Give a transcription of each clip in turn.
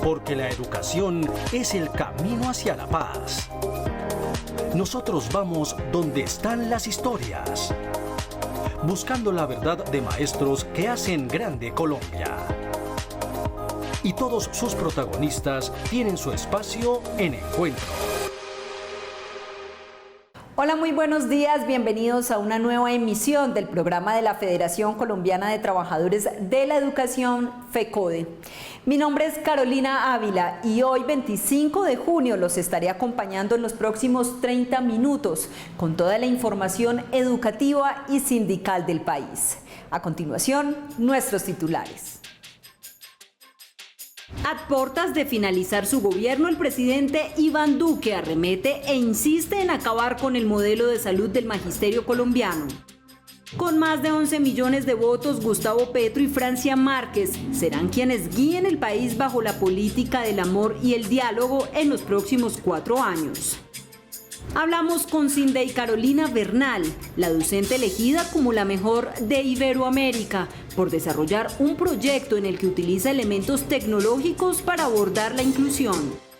porque la educación es el camino hacia la paz. Nosotros vamos donde están las historias, buscando la verdad de maestros que hacen grande Colombia. Y todos sus protagonistas tienen su espacio en Encuentro. Hola, muy buenos días, bienvenidos a una nueva emisión del programa de la Federación Colombiana de Trabajadores de la Educación, FECODE. Mi nombre es Carolina Ávila y hoy 25 de junio los estaré acompañando en los próximos 30 minutos con toda la información educativa y sindical del país. A continuación, nuestros titulares. A portas de finalizar su gobierno, el presidente Iván Duque arremete e insiste en acabar con el modelo de salud del magisterio colombiano. Con más de 11 millones de votos, Gustavo Petro y Francia Márquez serán quienes guíen el país bajo la política del amor y el diálogo en los próximos 4 años. Hablamos con Cindey Carolina Bernal, la docente elegida como la mejor de Iberoamérica, por desarrollar un proyecto en el que utiliza elementos tecnológicos para abordar la inclusión.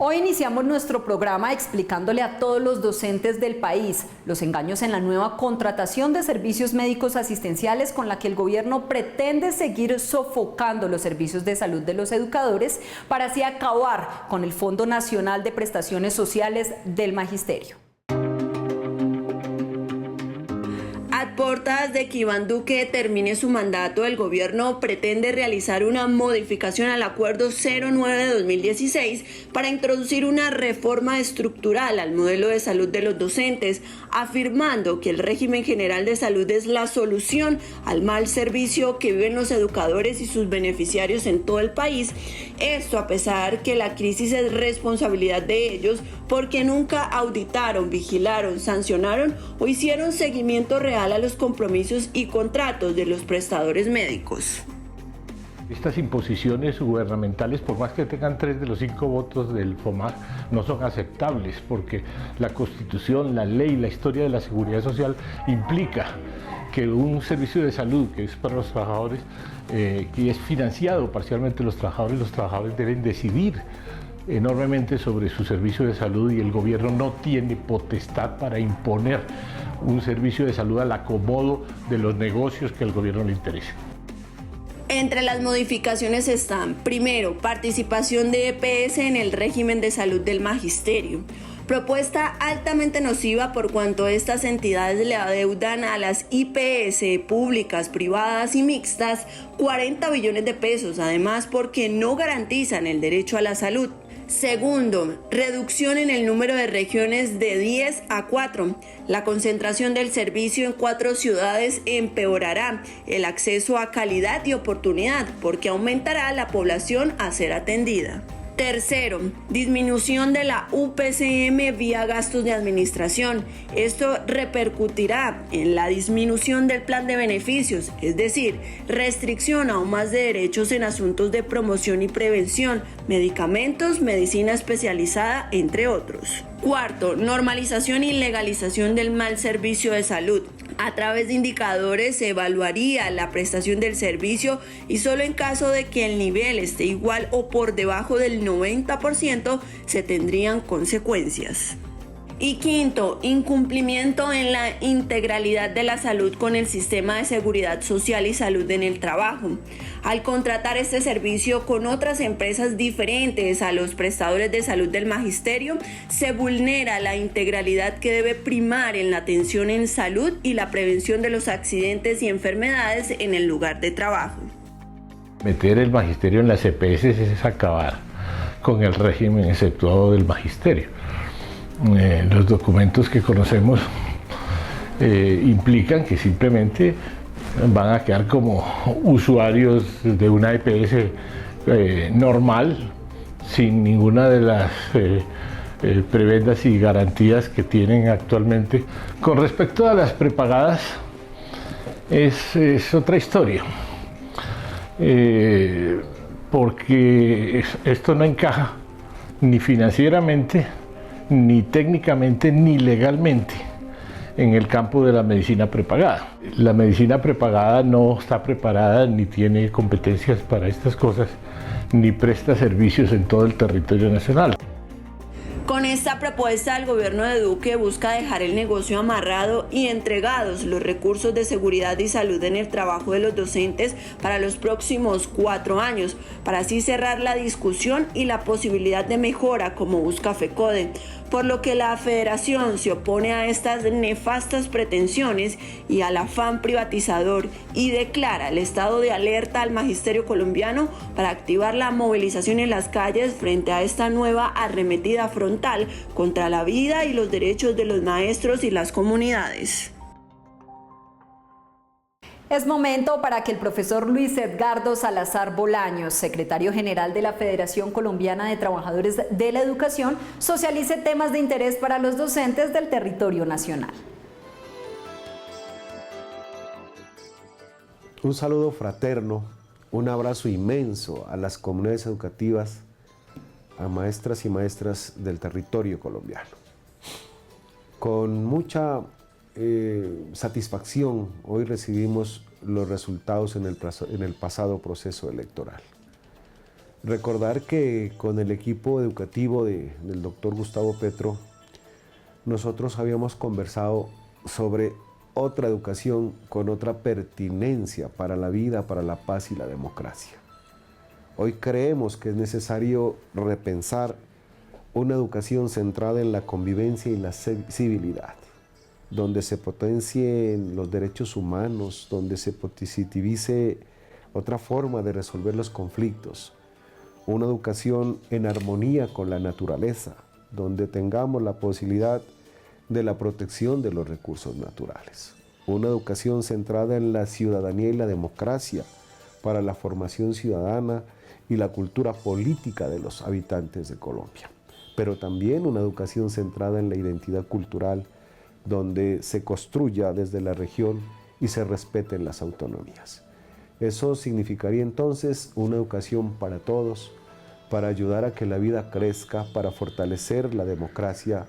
Hoy iniciamos nuestro programa explicándole a todos los docentes del país los engaños en la nueva contratación de servicios médicos asistenciales con la que el gobierno pretende seguir sofocando los servicios de salud de los educadores para así acabar con el Fondo Nacional de Prestaciones Sociales del Magisterio. A portas de que Iván Duque termine su mandato, el gobierno pretende realizar una modificación al Acuerdo 09 de 2016 para introducir una reforma estructural al modelo de salud de los docentes, afirmando que el régimen general de salud es la solución al mal servicio que viven los educadores y sus beneficiarios en todo el país. Esto a pesar que la crisis es responsabilidad de ellos porque nunca auditaron, vigilaron, sancionaron o hicieron seguimiento real a los compromisos y contratos de los prestadores médicos. Estas imposiciones gubernamentales, por más que tengan 3 de los 5 votos del FOMAC, no son aceptables porque la Constitución, la ley, la historia de la seguridad social implica que un servicio de salud que es para los trabajadores, que es financiado parcialmente los trabajadores deben decidir enormemente sobre su servicio de salud y el gobierno no tiene potestad para imponer un servicio de salud al acomodo de los negocios que al gobierno le interesa. Entre las modificaciones están, primero, participación de EPS en el régimen de salud del magisterio, propuesta altamente nociva por cuanto estas entidades le adeudan a las IPS públicas, privadas y mixtas 40 billones de pesos, además porque no garantizan el derecho a la salud. Segundo, reducción en el número de regiones de 10 a 4. La concentración del servicio en 4 ciudades empeorará el acceso a calidad y oportunidad porque aumentará la población a ser atendida. Tercero, disminución de la UPCM vía gastos de administración. Esto repercutirá en la disminución del plan de beneficios, es decir, restricción aún más de derechos en asuntos de promoción y prevención, medicamentos, medicina especializada, entre otros. Cuarto, normalización y legalización del mal servicio de salud. A través de indicadores se evaluaría la prestación del servicio y solo en caso de que el nivel esté igual o por debajo del 90% se tendrían consecuencias. Y quinto, incumplimiento en la integralidad de la salud con el sistema de seguridad social y salud en el trabajo. Al contratar este servicio con otras empresas diferentes a los prestadores de salud del magisterio, se vulnera la integralidad que debe primar en la atención en salud y la prevención de los accidentes y enfermedades en el lugar de trabajo. Meter el magisterio en las EPS es acabar con el régimen exceptuado del magisterio. Los documentos que conocemos implican que simplemente van a quedar como usuarios de una EPS normal, sin ninguna de las prebendas y garantías que tienen actualmente. Con respecto a las prepagadas, es otra historia, porque esto no encaja ni financieramente, ni técnicamente, ni legalmente en el campo de la medicina prepagada. La medicina prepagada no está preparada ni tiene competencias para estas cosas, ni presta servicios en todo el territorio nacional. Con esta propuesta, el gobierno de Duque busca dejar el negocio amarrado y entregados los recursos de seguridad y salud en el trabajo de los docentes para los próximos 4 años, para así cerrar la discusión y la posibilidad de mejora como busca FECODE, por lo que la federación se opone a estas nefastas pretensiones y al afán privatizador y declara el estado de alerta al magisterio colombiano para activar la movilización en las calles frente a esta nueva arremetida frontal contra la vida y los derechos de los maestros y las comunidades. Es momento para que el profesor Luis Edgardo Salazar Bolaños, secretario general de la Federación Colombiana de Trabajadores de la Educación, socialice temas de interés para los docentes del territorio nacional. Un saludo fraterno, un abrazo inmenso a las comunidades educativas, a maestras y maestras del territorio colombiano. Con mucha satisfacción, hoy recibimos los resultados en el pasado proceso electoral. Recordar que con el equipo educativo del doctor Gustavo Petro, nosotros habíamos conversado sobre otra educación con otra pertinencia para la vida, para la paz y la democracia. Hoy creemos que es necesario repensar una educación centrada en la convivencia y la civilidad, donde se potencien los derechos humanos, donde se positivice otra forma de resolver los conflictos, una educación en armonía con la naturaleza, donde tengamos la posibilidad de la protección de los recursos naturales, una educación centrada en la ciudadanía y la democracia para la formación ciudadana y la cultura política de los habitantes de Colombia, pero también una educación centrada en la identidad cultural, donde se construya desde la región y se respeten las autonomías. Eso significaría entonces una educación para todos, para ayudar a que la vida crezca, para fortalecer la democracia,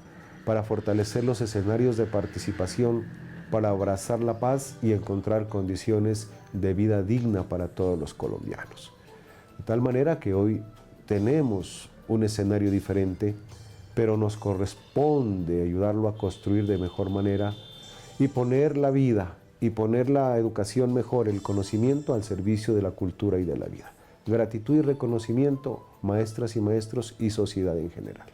para fortalecer los escenarios de participación, para abrazar la paz y encontrar condiciones de vida digna para todos los colombianos. De tal manera que hoy tenemos un escenario diferente, pero nos corresponde ayudarlo a construir de mejor manera y poner la vida y poner la educación mejor, el conocimiento al servicio de la cultura y de la vida. Gratitud y reconocimiento, maestras y maestros y sociedad en general.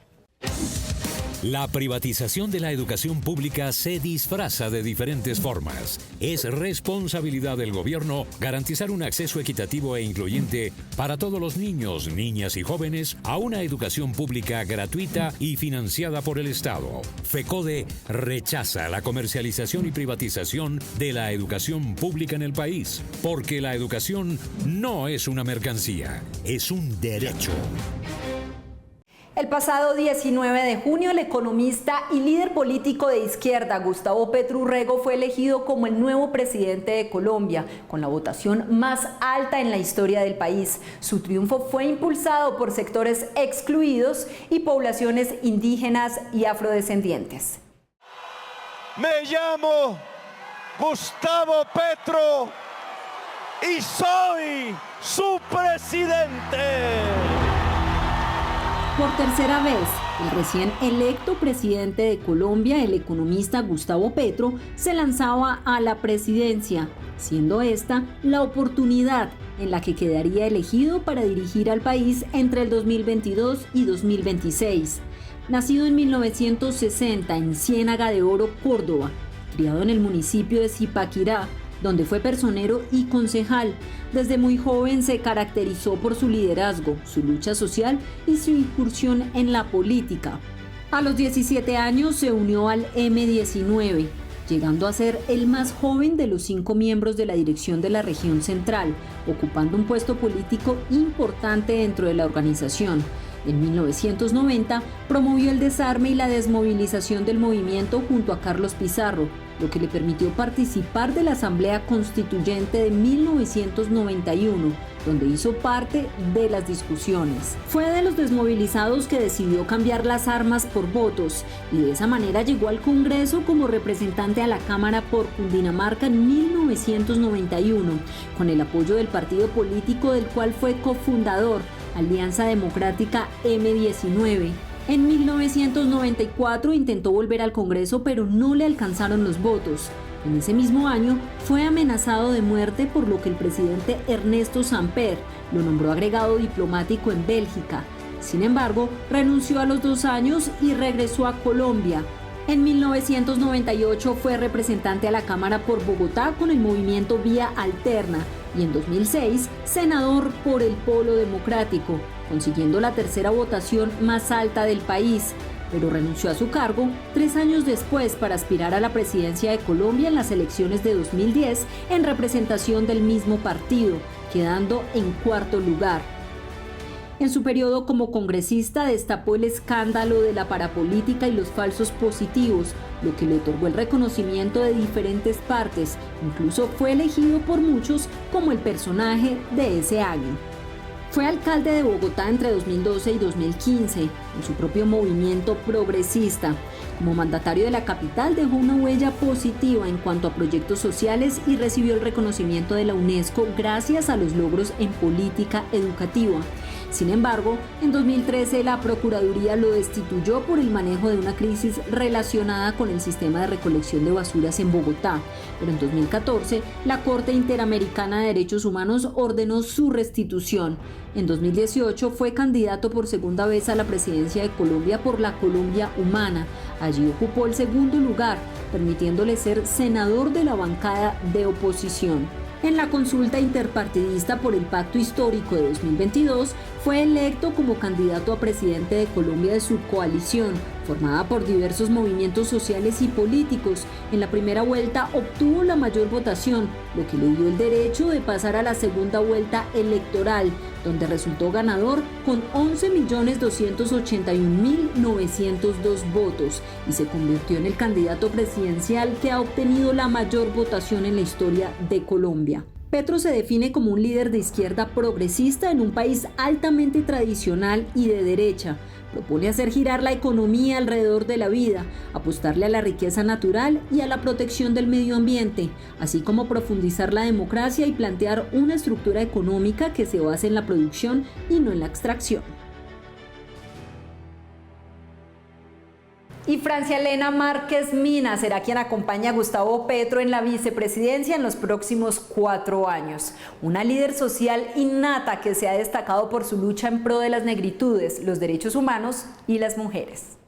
La privatización de la educación pública se disfraza de diferentes formas. Es responsabilidad del gobierno garantizar un acceso equitativo e incluyente para todos los niños, niñas y jóvenes a una educación pública gratuita y financiada por el Estado. FECODE rechaza la comercialización y privatización de la educación pública en el país, porque la educación no es una mercancía, es un derecho. El pasado 19 de junio, el economista y líder político de izquierda Gustavo Petro Urrego fue elegido como el nuevo presidente de Colombia, con la votación más alta en la historia del país. Su triunfo fue impulsado por sectores excluidos y poblaciones indígenas y afrodescendientes. Me llamo Gustavo Petro y soy su presidente. Por tercera vez, el recién electo presidente de Colombia, el economista Gustavo Petro, se lanzaba a la presidencia, siendo esta la oportunidad en la que quedaría elegido para dirigir al país entre el 2022 y 2026. Nacido en 1960 en Ciénaga de Oro, Córdoba, criado en el municipio de Zipaquirá, donde fue personero y concejal. Desde muy joven se caracterizó por su liderazgo, su lucha social y su incursión en la política. A los 17 años se unió al M19, llegando a ser el más joven de los 5 miembros de la dirección de la región central, ocupando un puesto político importante dentro de la organización. En 1990 promovió el desarme y la desmovilización del movimiento junto a Carlos Pizarro, lo que le permitió participar de la Asamblea Constituyente de 1991, donde hizo parte de las discusiones. Fue de los desmovilizados que decidió cambiar las armas por votos y de esa manera llegó al Congreso como representante a la Cámara por Cundinamarca en 1991, con el apoyo del partido político del cual fue cofundador, Alianza Democrática M19. En 1994 intentó volver al Congreso, pero no le alcanzaron los votos. En ese mismo año fue amenazado de muerte, por lo que el presidente Ernesto Samper lo nombró agregado diplomático en Bélgica. Sin embargo, renunció a los 2 años y regresó a Colombia. En 1998 fue representante a la Cámara por Bogotá con el movimiento Vía Alterna y en 2006 senador por el Polo Democrático, consiguiendo la tercera votación más alta del país, pero renunció a su cargo 3 años después para aspirar a la presidencia de Colombia en las elecciones de 2010 en representación del mismo partido, quedando en 4º lugar. En su periodo como congresista destapó el escándalo de la parapolítica y los falsos positivos, lo que le otorgó el reconocimiento de diferentes partes. Incluso fue elegido por muchos como el personaje de ese año. Fue alcalde de Bogotá entre 2012 y 2015, en su propio movimiento progresista. Como mandatario de la capital dejó una huella positiva en cuanto a proyectos sociales y recibió el reconocimiento de la UNESCO gracias a los logros en política educativa. Sin embargo, en 2013 la Procuraduría lo destituyó por el manejo de una crisis relacionada con el sistema de recolección de basuras en Bogotá, pero en 2014 la Corte Interamericana de Derechos Humanos ordenó su restitución. En 2018 fue candidato por segunda vez a la presidencia de Colombia por la Colombia Humana. Allí ocupó el 2º lugar, permitiéndole ser senador de la bancada de oposición. En la consulta interpartidista por el Pacto Histórico de 2022, fue electo como candidato a presidente de Colombia de su coalición, formada por diversos movimientos sociales y políticos. En la primera vuelta obtuvo la mayor votación, lo que le dio el derecho de pasar a la segunda vuelta electoral, donde resultó ganador con 11.281.902 votos y se convirtió en el candidato presidencial que ha obtenido la mayor votación en la historia de Colombia. Petro se define como un líder de izquierda progresista en un país altamente tradicional y de derecha. Propone hacer girar la economía alrededor de la vida, apostarle a la riqueza natural y a la protección del medio ambiente, así como profundizar la democracia y plantear una estructura económica que se base en la producción y no en la extracción. Y Francia Elena Márquez Mina será quien acompaña a Gustavo Petro en la vicepresidencia en los próximos 4 años. Una líder social innata que se ha destacado por su lucha en pro de las negritudes, los derechos humanos y las mujeres.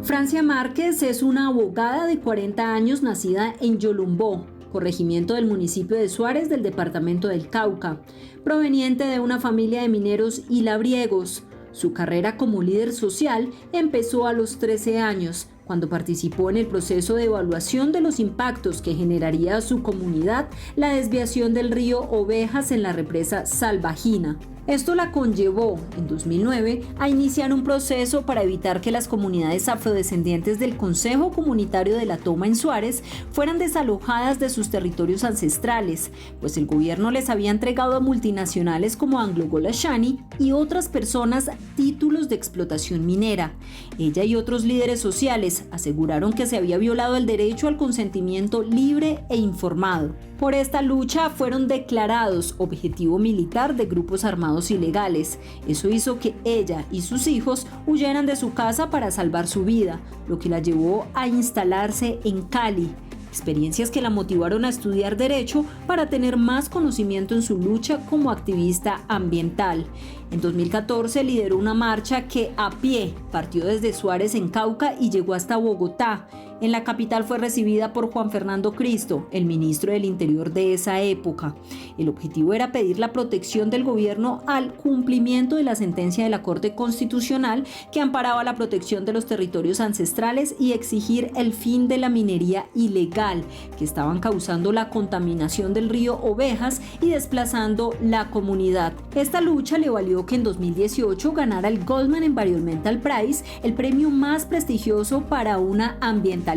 Francia Márquez es una abogada de 40 años nacida en Yolumbó, corregimiento del municipio de Suárez del departamento del Cauca, proveniente de una familia de mineros y labriegos. Su carrera como líder social empezó a los 13 años, cuando participó en el proceso de evaluación de los impactos que generaría a su comunidad la desviación del río Ovejas en la represa Salvajina. Esto la conllevó, en 2009, a iniciar un proceso para evitar que las comunidades afrodescendientes del Consejo Comunitario de la Toma en Suárez fueran desalojadas de sus territorios ancestrales, pues el gobierno les había entregado a multinacionales como Anglo Gold Ashanti y otras personas títulos de explotación minera. Ella y otros líderes sociales aseguraron que se había violado el derecho al consentimiento libre e informado. Por esta lucha fueron declarados objetivo militar de grupos armados ilegales. Eso hizo que ella y sus hijos huyeran de su casa para salvar su vida, lo que la llevó a instalarse en Cali. Experiencias que la motivaron a estudiar Derecho para tener más conocimiento en su lucha como activista ambiental. En 2014 lideró una marcha que a pie partió desde Suárez en Cauca y llegó hasta Bogotá. En la capital fue recibida por Juan Fernando Cristo, el ministro del Interior de esa época. El objetivo era pedir la protección del gobierno al cumplimiento de la sentencia de la Corte Constitucional que amparaba la protección de los territorios ancestrales y exigir el fin de la minería ilegal, que estaban causando la contaminación del río Ovejas y desplazando la comunidad. Esta lucha le valió que en 2018 ganara el Goldman Environmental Prize, el premio más prestigioso para una ambientalista.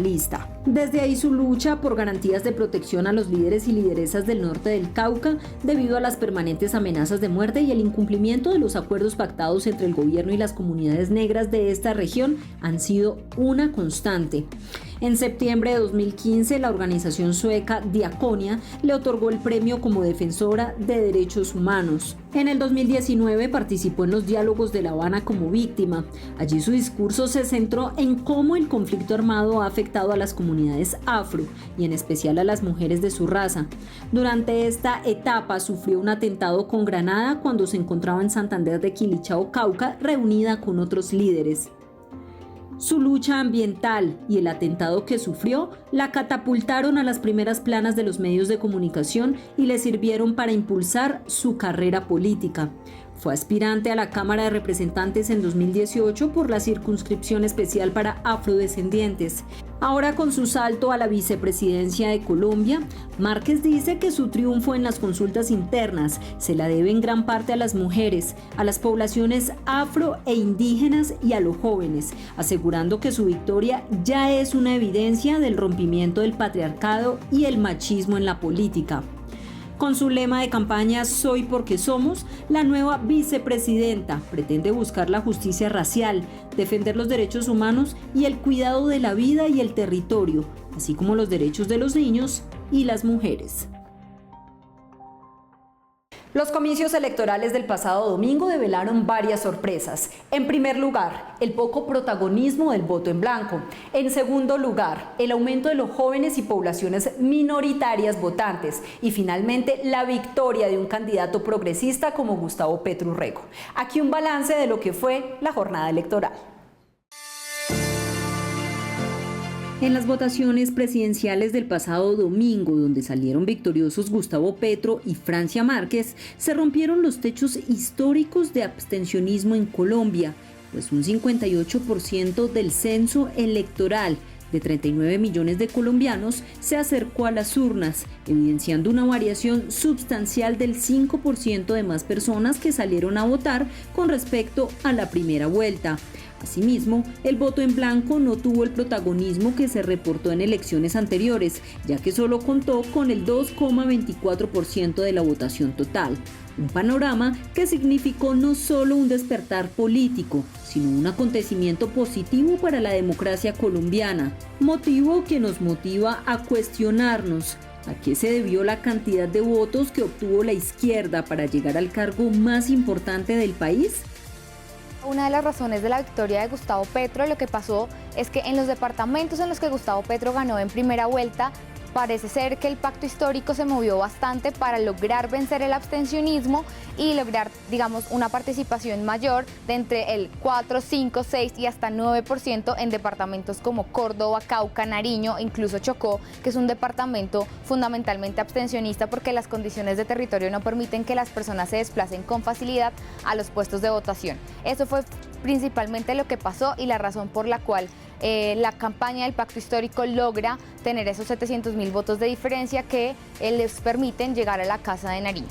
Desde ahí su lucha por garantías de protección a los líderes y lideresas del norte del Cauca debido a las permanentes amenazas de muerte y el incumplimiento de los acuerdos pactados entre el gobierno y las comunidades negras de esta región han sido una constante. En septiembre de 2015, la organización sueca Diaconia le otorgó el premio como defensora de derechos humanos. En el 2019 participó en los diálogos de La Habana como víctima. Allí su discurso se centró en cómo el conflicto armado ha afectado a las comunidades afro y en especial a las mujeres de su raza. Durante esta etapa sufrió un atentado con granada cuando se encontraba en Santander de Quilichao, Cauca, reunida con otros líderes. Su lucha ambiental y el atentado que sufrió la catapultaron a las primeras planas de los medios de comunicación y le sirvieron para impulsar su carrera política. Fue aspirante a la Cámara de Representantes en 2018 por la circunscripción especial para afrodescendientes. Ahora, con su salto a la vicepresidencia de Colombia, Márquez dice que su triunfo en las consultas internas se la debe en gran parte a las mujeres, a las poblaciones afro e indígenas y a los jóvenes, asegurando que su victoria ya es una evidencia del rompimiento del patriarcado y el machismo en la política. Con su lema de campaña "Soy porque somos", la nueva vicepresidenta pretende buscar la justicia racial, defender los derechos humanos y el cuidado de la vida y el territorio, así como los derechos de los niños y las mujeres. Los comicios electorales del pasado domingo develaron varias sorpresas. En primer lugar, el poco protagonismo del voto en blanco. En segundo lugar, el aumento de los jóvenes y poblaciones minoritarias votantes. Y finalmente, la victoria de un candidato progresista como Gustavo Petro Urrego. Aquí un balance de lo que fue la jornada electoral. En las votaciones presidenciales del pasado domingo, donde salieron victoriosos Gustavo Petro y Francia Márquez, se rompieron los techos históricos de abstencionismo en Colombia, pues un 58% del censo electoral de 39 millones de colombianos se acercó a las urnas, evidenciando una variación sustancial del 5% de más personas que salieron a votar con respecto a la primera vuelta. Asimismo, el voto en blanco no tuvo el protagonismo que se reportó en elecciones anteriores, ya que solo contó con el 2,24% de la votación total. Un panorama que significó no solo un despertar político, sino un acontecimiento positivo para la democracia colombiana, motivo que nos motiva a cuestionarnos a qué se debió la cantidad de votos que obtuvo la izquierda para llegar al cargo más importante del país. Una de las razones de la victoria de Gustavo Petro, lo que pasó es que en los departamentos en los que Gustavo Petro ganó en primera vuelta, parece ser que el pacto histórico se movió bastante para lograr vencer el abstencionismo y lograr, digamos, una participación mayor de entre el 4, 5, 6 y hasta 9% en departamentos como Córdoba, Cauca, Nariño, incluso Chocó, que es un departamento fundamentalmente abstencionista porque las condiciones de territorio no permiten que las personas se desplacen con facilidad a los puestos de votación. Eso fue principalmente lo que pasó y la razón por la cual la campaña del pacto histórico logra tener esos 700.000 votos de diferencia que les permiten llegar a la Casa de Nariño.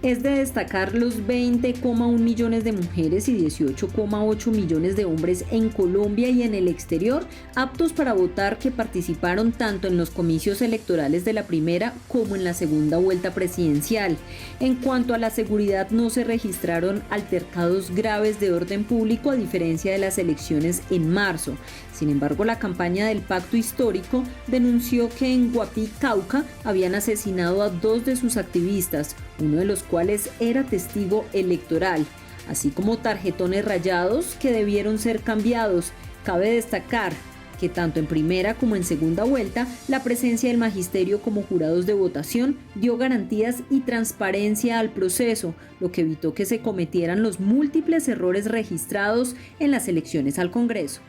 Es de destacar los 20,1 millones de mujeres y 18,8 millones de hombres en Colombia y en el exterior aptos para votar que participaron tanto en los comicios electorales de la primera como en la segunda vuelta presidencial. En cuanto a la seguridad, no se registraron altercados graves de orden público a diferencia de las elecciones en marzo. Sin embargo, la campaña del pacto histórico denunció que en Guapí, Cauca, habían asesinado a 2 de sus activistas, uno de los cuales era testigo electoral, así como tarjetones rayados que debieron ser cambiados. Cabe destacar que tanto en primera como en segunda vuelta, la presencia del magisterio como jurados de votación dio garantías y transparencia al proceso, lo que evitó que se cometieran los múltiples errores registrados en las elecciones al Congreso.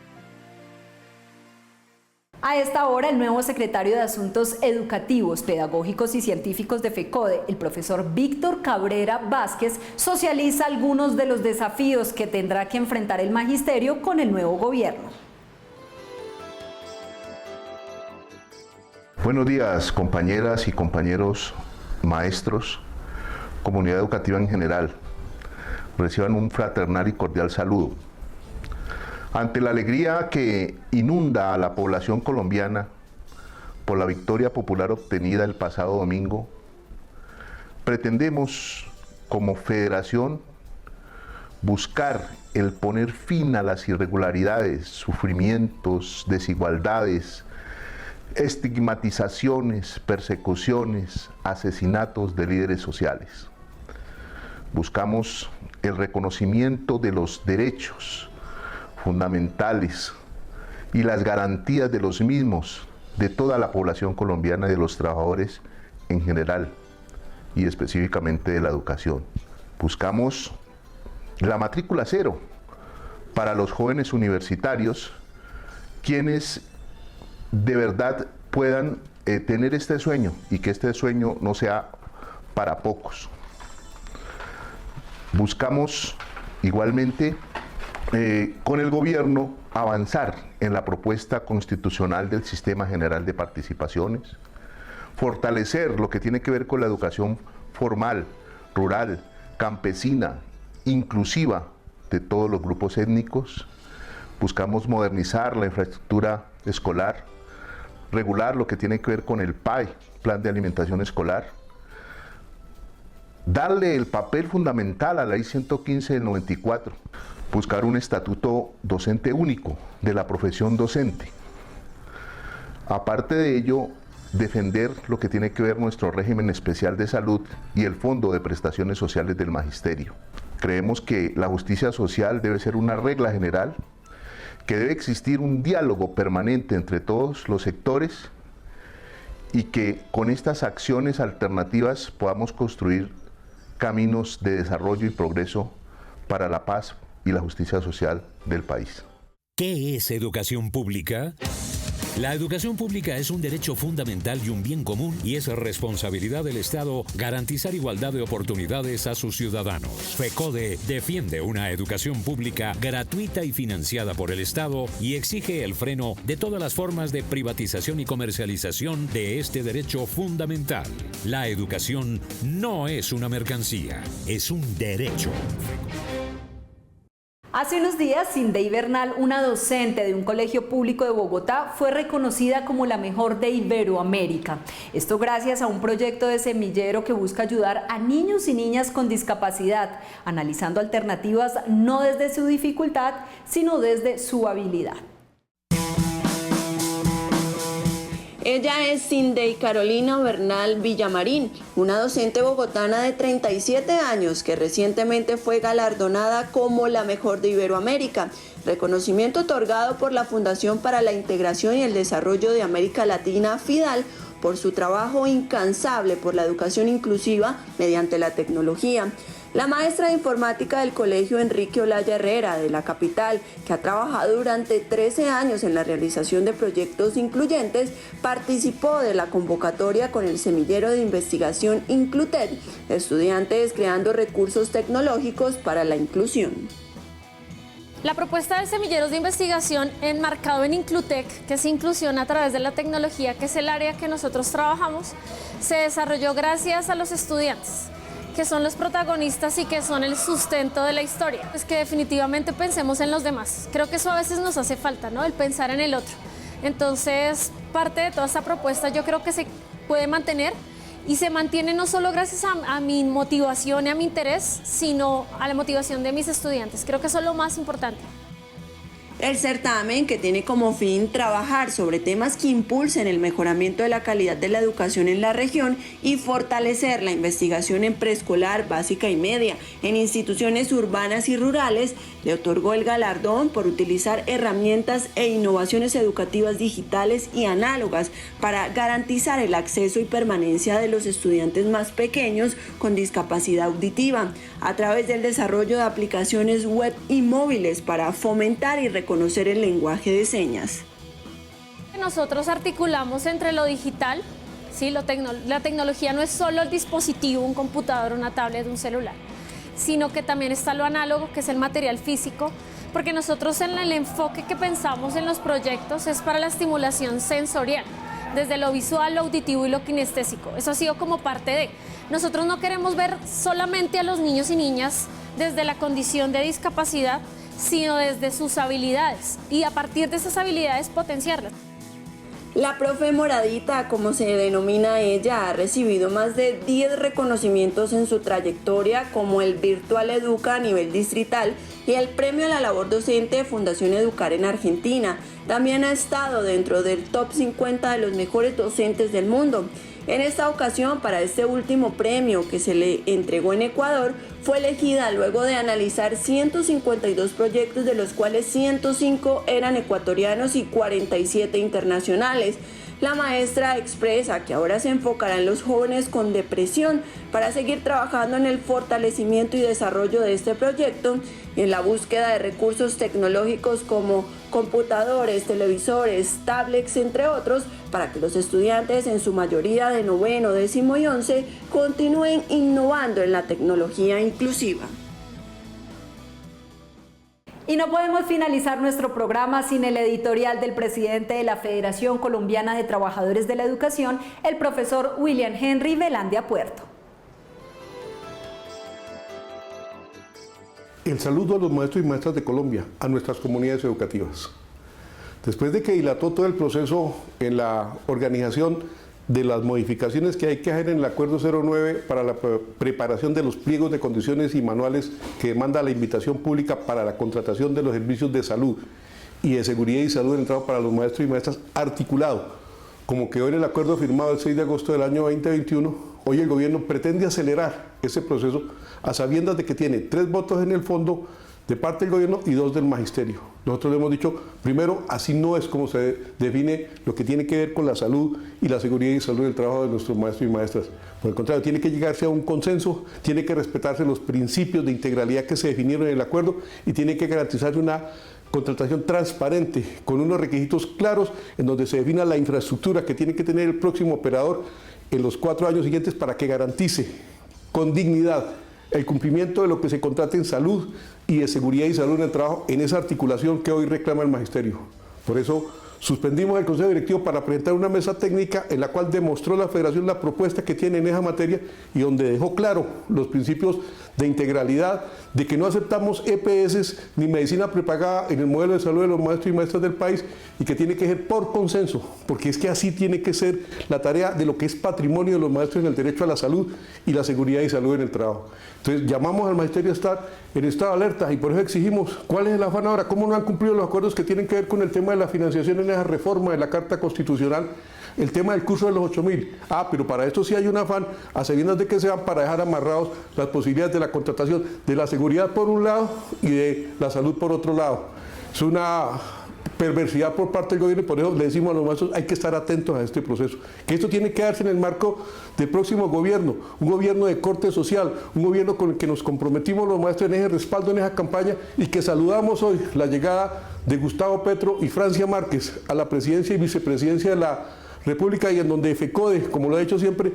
A esta hora, el nuevo secretario de Asuntos Educativos, Pedagógicos y Científicos de FECODE, el profesor Víctor Cabrera Vázquez, socializa algunos de los desafíos que tendrá que enfrentar el magisterio con el nuevo gobierno. Buenos días, compañeras y compañeros maestros, comunidad educativa en general. Reciban un fraternal y cordial saludo. Ante la alegría que inunda a la población colombiana por la victoria popular obtenida el pasado domingo, pretendemos como federación buscar el poner fin a las irregularidades, sufrimientos, desigualdades, estigmatizaciones, persecuciones, asesinatos de líderes sociales. Buscamos el reconocimiento de los derechos fundamentales y las garantías de los mismos de toda la población colombiana y de los trabajadores en general y específicamente de la educación. Buscamos la matrícula cero para los jóvenes universitarios, quienes de verdad puedan tener este sueño y que este sueño no sea para pocos. Buscamos igualmente con el gobierno avanzar en la propuesta constitucional del Sistema General de Participaciones, fortalecer lo que tiene que ver con la educación formal, rural, campesina, inclusiva de todos los grupos étnicos. Buscamos modernizar la infraestructura escolar, regular lo que tiene que ver con el PAE, Plan de Alimentación Escolar, darle el papel fundamental a la Ley 115 del 94, buscar un estatuto docente único de la profesión docente. Aparte de ello, defender lo que tiene que ver nuestro régimen especial de salud y el Fondo de Prestaciones Sociales del Magisterio. Creemos que la justicia social debe ser una regla general, que debe existir un diálogo permanente entre todos los sectores y que con estas acciones alternativas podamos construir caminos de desarrollo y progreso para la paz y la justicia social del país. ¿Qué es educación pública? La educación pública es un derecho fundamental y un bien común y es responsabilidad del Estado garantizar igualdad de oportunidades a sus ciudadanos. FECODE defiende una educación pública gratuita y financiada por el Estado y exige el freno de todas las formas de privatización y comercialización de este derecho fundamental. La educación no es una mercancía, es un derecho. Hace unos días, Cindy Bernal, una docente de un colegio público de Bogotá, fue reconocida como la mejor de Iberoamérica. Esto gracias a un proyecto de semillero que busca ayudar a niños y niñas con discapacidad, analizando alternativas no desde su dificultad, sino desde su habilidad. Ella es Cindy Carolina Bernal Villamarín, una docente bogotana de 37 años que recientemente fue galardonada como la mejor de Iberoamérica, reconocimiento otorgado por la Fundación para la Integración y el Desarrollo de América Latina, FIDAL, por su trabajo incansable por la educación inclusiva mediante la tecnología. La maestra de informática del colegio Enrique Olaya Herrera de la capital, que ha trabajado durante 13 años en la realización de proyectos incluyentes, participó de la convocatoria con el semillero de investigación Incluted, estudiantes creando recursos tecnológicos para la inclusión. La propuesta de semilleros de investigación enmarcado en Inclutec, que es inclusión a través de la tecnología, que es el área que nosotros trabajamos, se desarrolló gracias a los estudiantes, que son los protagonistas y que son el sustento de la historia. Es que definitivamente pensemos en los demás. Creo que eso a veces nos hace falta, ¿no? El pensar en el otro. Entonces, parte de toda esta propuesta yo creo que se puede mantener y se mantiene no solo gracias a mi motivación y a mi interés, sino a la motivación de mis estudiantes. Creo que eso es lo más importante. El certamen, que tiene como fin trabajar sobre temas que impulsen el mejoramiento de la calidad de la educación en la región y fortalecer la investigación en preescolar, básica y media, en instituciones urbanas y rurales, le otorgó el galardón por utilizar herramientas e innovaciones educativas digitales y análogas para garantizar el acceso y permanencia de los estudiantes más pequeños con discapacidad auditiva, a través del desarrollo de aplicaciones web y móviles para fomentar y reconocer el lenguaje de señas. nosotros articulamos entre lo digital, ¿sí? La tecnología no es solo el dispositivo, un computador, una tablet, un celular, sino que también está lo análogo, que es el material físico, porque nosotros en el enfoque que pensamos en los proyectos es para la estimulación sensorial, desde lo visual, lo auditivo y lo kinestésico. Eso ha sido como parte de. Nosotros no queremos ver solamente a los niños y niñas desde la condición de discapacidad, sino desde sus habilidades y a partir de esas habilidades potenciarlas. La profe Moradita, como se denomina ella, ha recibido más de 10 reconocimientos en su trayectoria, como el Virtual Educa a nivel distrital y el Premio a la Labor Docente de Fundación Educar en Argentina. También ha estado dentro del top 50 de los mejores docentes del mundo. En esta ocasión, para este último premio que se le entregó en Ecuador, fue elegida luego de analizar 152 proyectos, de los cuales 105 eran ecuatorianos y 47 internacionales. La maestra expresa que ahora se enfocará en los jóvenes con depresión para seguir trabajando en el fortalecimiento y desarrollo de este proyecto y en la búsqueda de recursos tecnológicos como computadores, televisores, tablets, entre otros, para que los estudiantes, en su mayoría de 9º, 10º y 11, continúen innovando en la tecnología inclusiva. Y no podemos finalizar nuestro programa sin el editorial del presidente de la Federación Colombiana de Trabajadores de la Educación, el profesor William Henry Velandia Puerto. El saludo a los maestros y maestras de Colombia, a nuestras comunidades educativas. Después de que dilató todo el proceso en la organización de las modificaciones que hay que hacer en el Acuerdo 09 para la preparación de los pliegos de condiciones y manuales que demanda la invitación pública para la contratación de los servicios de salud y de seguridad y salud en el trabajo para los maestros y maestras articulado, como quedó en el acuerdo firmado el 6 de agosto del año 2021, hoy el gobierno pretende acelerar ese proceso a sabiendas de que tiene 3 votos en el fondo de parte del gobierno y 2 del magisterio. Nosotros le hemos dicho, primero, así no es como se define lo que tiene que ver con la salud y la seguridad y salud del trabajo de nuestros maestros y maestras. Por el contrario, tiene que llegarse a un consenso, tiene que respetarse los principios de integralidad que se definieron en el acuerdo y tiene que garantizarse una contratación transparente, con unos requisitos claros en donde se defina la infraestructura que tiene que tener el próximo operador en los 4 años siguientes para que garantice con dignidad el cumplimiento de lo que se contrate en salud y de seguridad y salud en el trabajo en esa articulación que hoy reclama el magisterio. Por eso suspendimos el Consejo Directivo para presentar una mesa técnica en la cual demostró la Federación la propuesta que tiene en esa materia y donde dejó claro los principios de integralidad, de que no aceptamos EPS ni medicina prepagada en el modelo de salud de los maestros y maestras del país y que tiene que ser por consenso, porque es que así tiene que ser la tarea de lo que es patrimonio de los maestros en el derecho a la salud y la seguridad y salud en el trabajo. Entonces llamamos al magisterio a estar en estado de alerta y por eso exigimos cuál es el afán ahora, cómo no han cumplido los acuerdos que tienen que ver con el tema de la financiación en esa reforma de la Carta Constitucional, el tema del curso de los 8.000. Pero para esto sí hay un afán, a sabiendas de que se van para dejar amarrados las posibilidades de la contratación de la seguridad por un lado y de la salud por otro lado. Es una perversidad por parte del gobierno y por eso le decimos a los maestros hay que estar atentos a este proceso, que esto tiene que darse en el marco del próximo gobierno, un gobierno de corte social, un gobierno con el que nos comprometimos los maestros en ese respaldo, en esa campaña y que saludamos hoy la llegada de Gustavo Petro y Francia Márquez a la presidencia y vicepresidencia de la República y en donde FECODE, como lo ha hecho siempre,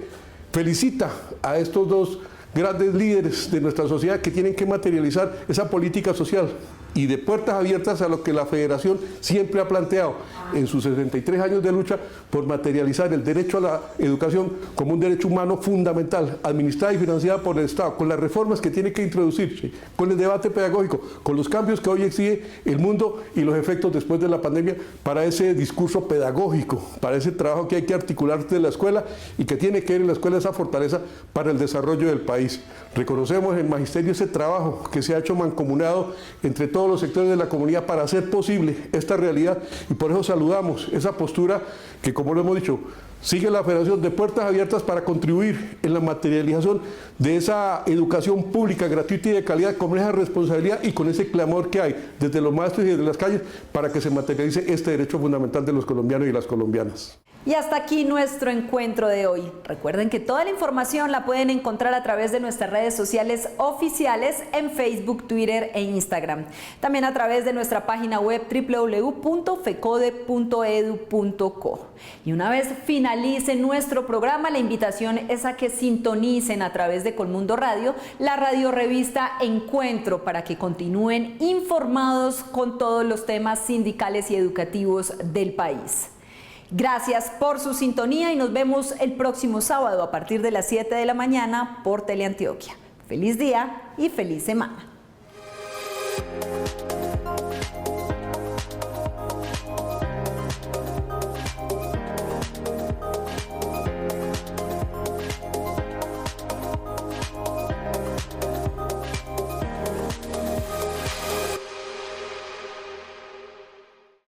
felicita a estos 2 grandes líderes de nuestra sociedad que tienen que materializar esa política social y de puertas abiertas a lo que la Federación siempre ha planteado en sus 63 años de lucha por materializar el derecho a la educación como un derecho humano fundamental, administrada y financiada por el Estado, con las reformas que tiene que introducirse, con el debate pedagógico, con los cambios que hoy exige el mundo y los efectos después de la pandemia para ese discurso pedagógico, para ese trabajo que hay que articular desde la escuela y que tiene que ver en la escuela esa fortaleza para el desarrollo del país. Reconocemos en el magisterio ese trabajo que se ha hecho mancomunado entre todos los sectores de la comunidad para hacer posible esta realidad y por eso saludamos esa postura que, como lo hemos dicho, sigue la Federación de puertas abiertas para contribuir en la materialización de esa educación pública, gratuita y de calidad, con esa responsabilidad y con ese clamor que hay desde los maestros y desde las calles para que se materialice este derecho fundamental de los colombianos y las colombianas. Y hasta aquí nuestro encuentro de hoy. Recuerden que toda la información la pueden encontrar a través de nuestras redes sociales oficiales en Facebook, Twitter e Instagram. También a través de nuestra página web www.fecode.edu.co. Y una vez finalice nuestro programa, la invitación es a que sintonicen a través de Colmundo Radio la radiorevista Encuentro para que continúen informados con todos los temas sindicales y educativos del país. Gracias por su sintonía y nos vemos el próximo sábado a partir de las 7 de la mañana por Teleantioquia. Feliz día y feliz semana.